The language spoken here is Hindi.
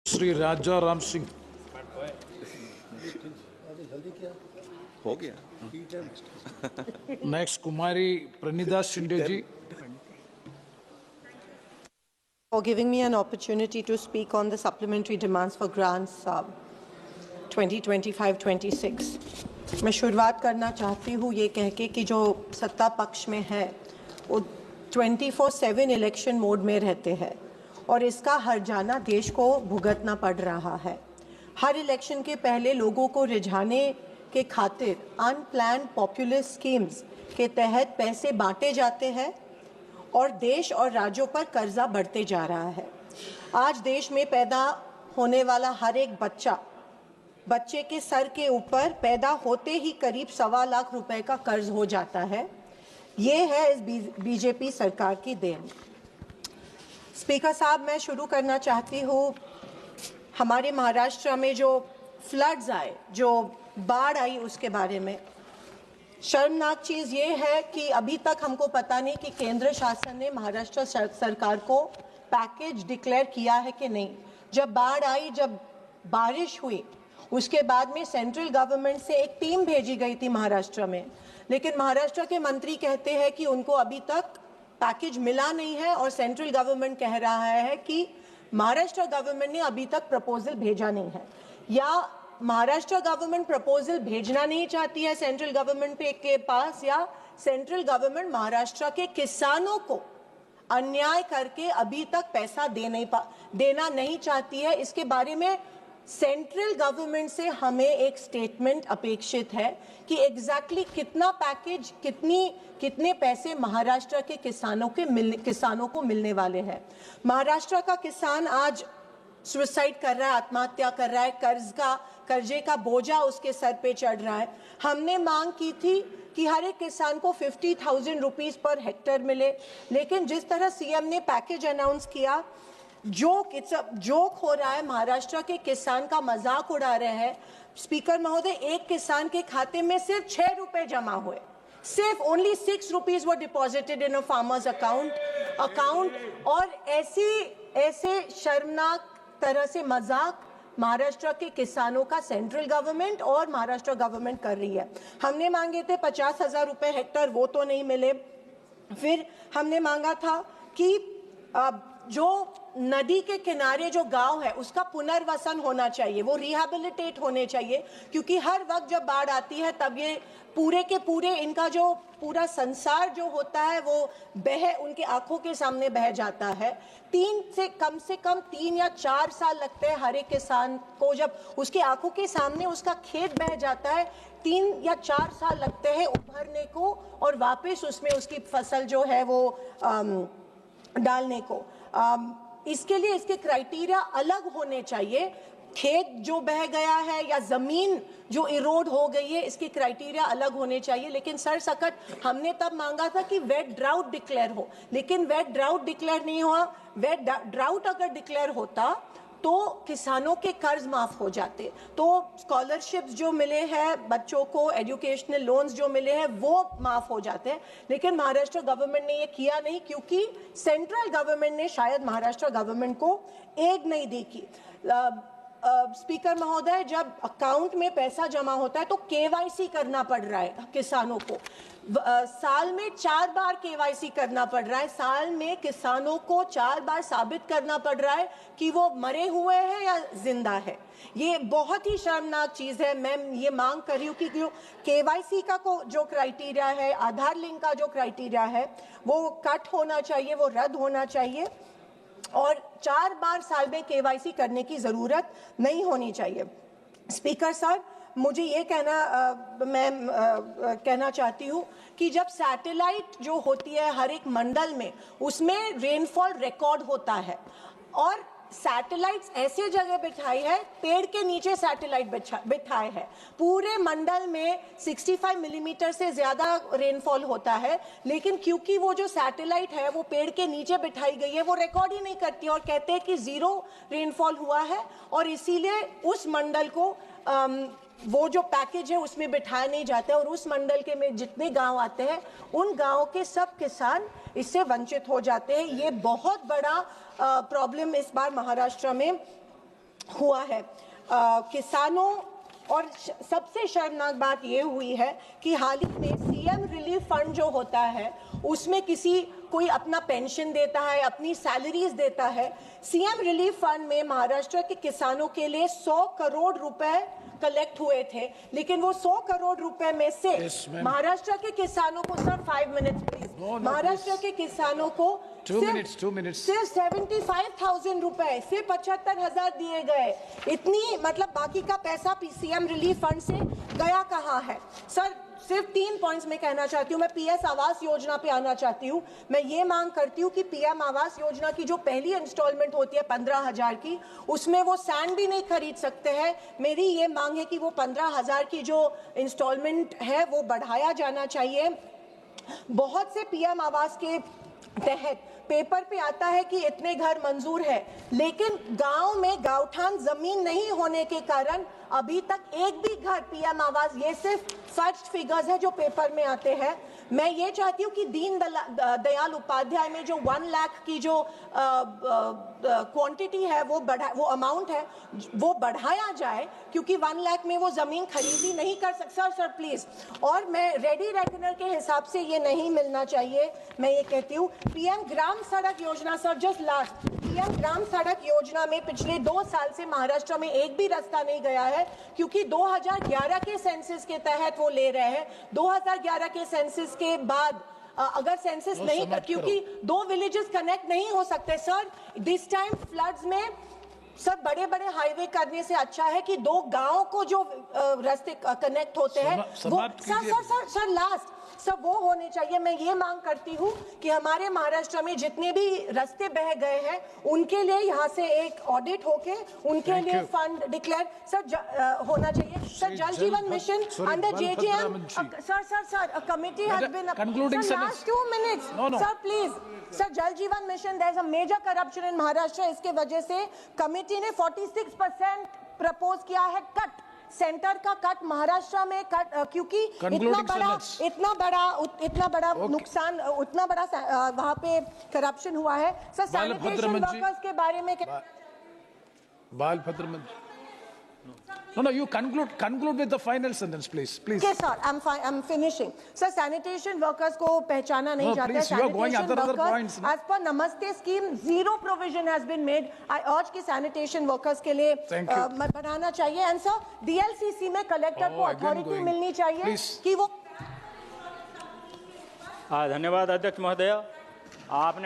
श्री राजा राम सिंह हो गया। Next Kumari Pranidha Shinde ji for giving me an opportunity to speak on the supplementary demands for grants 2025-26। मैं शुरुआत करना चाहती हूँ ये कह के कि जो सत्ता पक्ष में है वो 24/7 इलेक्शन मोड में रहते हैं और इसका हर्जाना देश को भुगतना पड़ रहा है। हर इलेक्शन के पहले लोगों को रिझाने के खातिर अनप्लान्ड पॉपुलिस्ट स्कीम्स के तहत पैसे बांटे जाते हैं और देश और राज्यों पर कर्जा बढ़ते जा रहा है। आज देश में पैदा होने वाला हर एक बच्चे के सर के ऊपर पैदा होते ही करीब 1.25 लाख रुपए का कर्ज हो जाता है। ये है इस बीजेपी सरकार की देन। स्पीकर साहब, मैं शुरू करना चाहती हूँ हमारे महाराष्ट्र में जो फ्लड्स आए, जो बाढ़ आई, उसके बारे में। शर्मनाक चीज़ ये है कि अभी तक हमको पता नहीं कि केंद्र शासन ने महाराष्ट्र सरकार को पैकेज डिक्लेयर किया है कि नहीं। जब बाढ़ आई, जब बारिश हुई, उसके बाद में सेंट्रल गवर्नमेंट से एक टीम भेजी गई थी महाराष्ट्र में, लेकिन महाराष्ट्र के मंत्री कहते हैं कि उनको अभी तक पैकेज मिला नहीं है और सेंट्रल गवर्नमेंट कह रहा है कि महाराष्ट्र गवर्नमेंट ने अभी तक प्रपोजल भेजा नहीं है, या महाराष्ट्र गवर्नमेंट प्रपोजल भेजना नहीं चाहती है सेंट्रल गवर्नमेंट के पास, या सेंट्रल गवर्नमेंट महाराष्ट्र के किसानों को अन्याय करके अभी तक पैसा देना नहीं चाहती है। इसके बारे में सेंट्रल गवर्नमेंट से हमें एक स्टेटमेंट अपेक्षित है कि एग्जैक्टली कितना पैकेज, कितने पैसे महाराष्ट्र के किसानों को मिलने वाले हैं। महाराष्ट्र का किसान आज सुसाइड कर रहा है, आत्महत्या कर रहा है, कर्जे का बोझा उसके सर पे चढ़ रहा है। हमने मांग की थी कि हर एक किसान को 50,000 रुपीस पर हेक्टेयर मिले, लेकिन जिस तरह सीएम ने पैकेज अनाउंस किया, जोक हो रहा है। महाराष्ट्र के किसान का मजाक उड़ा रहे हैं। स्पीकर महोदय, एक किसान के खाते में सिर्फ 6 रुपए जमा हुए, सिर्फ only 6 rupees were deposited in a farmers account. और ऐसे शर्मनाक तरह से मजाक महाराष्ट्र के किसानों का सेंट्रल गवर्नमेंट और महाराष्ट्र गवर्नमेंट कर रही है। हमने मांगे थे 50,000 रुपए हेक्टेयर, वो तो नहीं मिले। फिर हमने मांगा था कि जो नदी के किनारे जो गांव है उसका पुनर्वसन होना चाहिए, वो रिहैबिलिटेट होने चाहिए, क्योंकि हर वक्त जब बाढ़ आती है तब ये पूरे के पूरे इनका जो पूरा संसार जो होता है वो उनके आंखों के सामने बह जाता है। कम से कम 3 या 4 साल लगते हैं हर एक किसान को, जब उसकी आंखों के सामने उसका खेत बह जाता है 3 या 4 साल लगते हैं उभरने को और वापस उसमें उसकी फसल जो है वो डालने को। इसके लिए इसके क्राइटेरिया अलग होने चाहिए। खेत जो बह गया है या जमीन जो इरोड हो गई है, इसके क्राइटेरिया अलग होने चाहिए। लेकिन सरसकट हमने तब मांगा था कि वेट ड्राउट डिक्लेयर हो, लेकिन वेट ड्राउट डिक्लेयर नहीं हुआ। वेट ड्राउट अगर डिक्लेयर होता तो किसानों के कर्ज माफ हो जाते, तो स्कॉलरशिप्स जो मिले हैं बच्चों को, एजुकेशनल लोन्स जो मिले हैं वो माफ हो जाते हैं। लेकिन महाराष्ट्र गवर्नमेंट ने ये किया नहीं, क्योंकि सेंट्रल गवर्नमेंट ने शायद महाराष्ट्र गवर्नमेंट को एड नहीं दी की। स्पीकर महोदय, जब अकाउंट में पैसा जमा होता है तो केवाईसी करना पड़ रहा है किसानों को। साल में 4 बार केवाईसी करना पड़ रहा है। साल में किसानों को 4 बार साबित करना पड़ रहा है कि वो मरे हुए हैं या जिंदा है। ये बहुत ही शर्मनाक चीज है। मैं ये मांग कर रही हूँ कि जो केवाईसी का जो क्राइटेरिया है, आधार लिंक का जो क्राइटेरिया है, वो कट होना चाहिए, वो रद्द होना चाहिए और 4 बार साल में केवाईसी करने की जरूरत नहीं होनी चाहिए। स्पीकर साहब, मुझे ये कहना चाहती हूँ कि जब सैटेलाइट जो होती है हर एक मंडल में, उसमें रेनफॉल रिकॉर्ड होता है और सैटेलाइट्स ऐसे जगह बिठाई है, पेड़ के नीचे सैटेलाइट बिठाए है। पूरे मंडल में 65 मिलीमीटर से ज्यादा रेनफॉल होता है, लेकिन क्योंकि वो जो सैटेलाइट है वो पेड़ के नीचे बिठाई गई है, वो रिकॉर्ड ही नहीं करती और कहते हैं कि 0 रेनफॉल हुआ है और इसीलिए उस मंडल को वो जो पैकेज है उसमें बिठाया नहीं जाता है और उस मंडल के में जितने गांव आते हैं उन गांवों के सब किसान इससे वंचित हो जाते हैं। ये बहुत बड़ा प्रॉब्लम इस बार महाराष्ट्र में हुआ है किसानों। और सबसे शर्मनाक बात ये हुई है कि हाल ही में सीएम रिलीफ फंड जो होता है उसमें कोई अपना पेंशन देता है, अपनी सैलरीज देता है। सीएम रिलीफ फंड में महाराष्ट्र के किसानों के लिए 100 करोड़ रुपए कलेक्ट हुए थे, लेकिन वो 100 करोड़ रुपए में से महाराष्ट्र के किसानों को सर 5 मिनट्स प्लीज, महाराष्ट्र के किसानों को 2 minutes सिर्फ 75,000 रुपए, सिर्फ 75,000 दिए गए। इतनी मतलब बाकी का पैसा सीएम रिलीफ फंड से गया कहाँ है सर? सिर्फ 3 पॉइंट्स में कहना चाहती हूँ। मैं पीएस आवास योजना पे आना चाहती हूँ। मैं ये मांग करती हूँ कि पीएम आवास योजना की जो पहली इंस्टॉलमेंट होती है 15,000 की, उसमें वो सैंड भी नहीं खरीद सकते हैं। मेरी ये मांग है कि वो 15,000 की जो इंस्टॉलमेंट है वो बढ़ाया जाना चाहिए। बहुत से पीएम आवास के तहत पेपर पे आता है कि इतने घर मंजूर है, लेकिन गांव में गांवठान जमीन नहीं होने के कारण अभी तक एक भी घर पीएम आवास, ये सिर्फ फर्स्ट फिगर्स है जो पेपर में आते हैं। मैं ये चाहती हूँ कि दीन दयाल उपाध्याय में जो 1 लाख की जो क्वांटिटी है वो अमाउंट है वो बढ़ाया जाए, क्योंकि 1 लाख में वो जमीन खरीदी नहीं कर सकता। सर प्लीज, और मैं रेडी रेकनर के हिसाब से ये नहीं मिलना चाहिए। मैं ये कहती हूँ पीएम ग्राम सड़क योजना, सर जस्ट लास्ट, पीएम ग्राम सड़क योजना में पिछले 2 साल से महाराष्ट्र में एक भी रास्ता नहीं गया है, क्योंकि 2011 के सेंसस के तहत वो ले रहे हैं। 2011 के सेंसस के बाद अगर सेंसस नहीं, क्योंकि 2 विलेजेस कनेक्ट नहीं हो सकते सर। दिस टाइम फ्लड्स में सर बड़े बड़े हाईवे करने से अच्छा है कि 2 गांव को जो रास्ते कनेक्ट होते हैं वो सर लास्ट सर वो होने चाहिए। मैं ये मांग करती हूँ कि हमारे महाराष्ट्र में जितने भी रास्ते बह गए हैं उनके लिए यहाँ से एक ऑडिट होके उनके लिए फंड डिक्लेयर सर होना चाहिए। Sir Jal Jeevan mission under JJM sir committee has been last 2 minutes sir please sir. Jal Jeevan mission there is a major corruption in Maharashtra, इसके वजह से कमिटी ने 46% प्रपोज किया है कट, सेंटर का कट महाराष्ट्र में कट, क्योंकि इतना बड़ा नुकसान, उतना बड़ा वहां पे करप्शन हुआ है। सर सैनिटेशन वर्कर्स के बारे में बालभद्र मंत्री, no, you conclude with the final sentence, please. Okay, sir, I'm finishing. Sir, sanitation workers को पहचाना नहीं जाता है। You are going other points. As per Namaste scheme, 0 provision has been made. I urge कि sanitation workers के लिए बढ़ाना चाहिए। And sir, DLCC में कलेक्टर को अथॉरिटी मिलनी चाहिए कि वो। धन्यवाद अध्यक्ष महोदय, आपने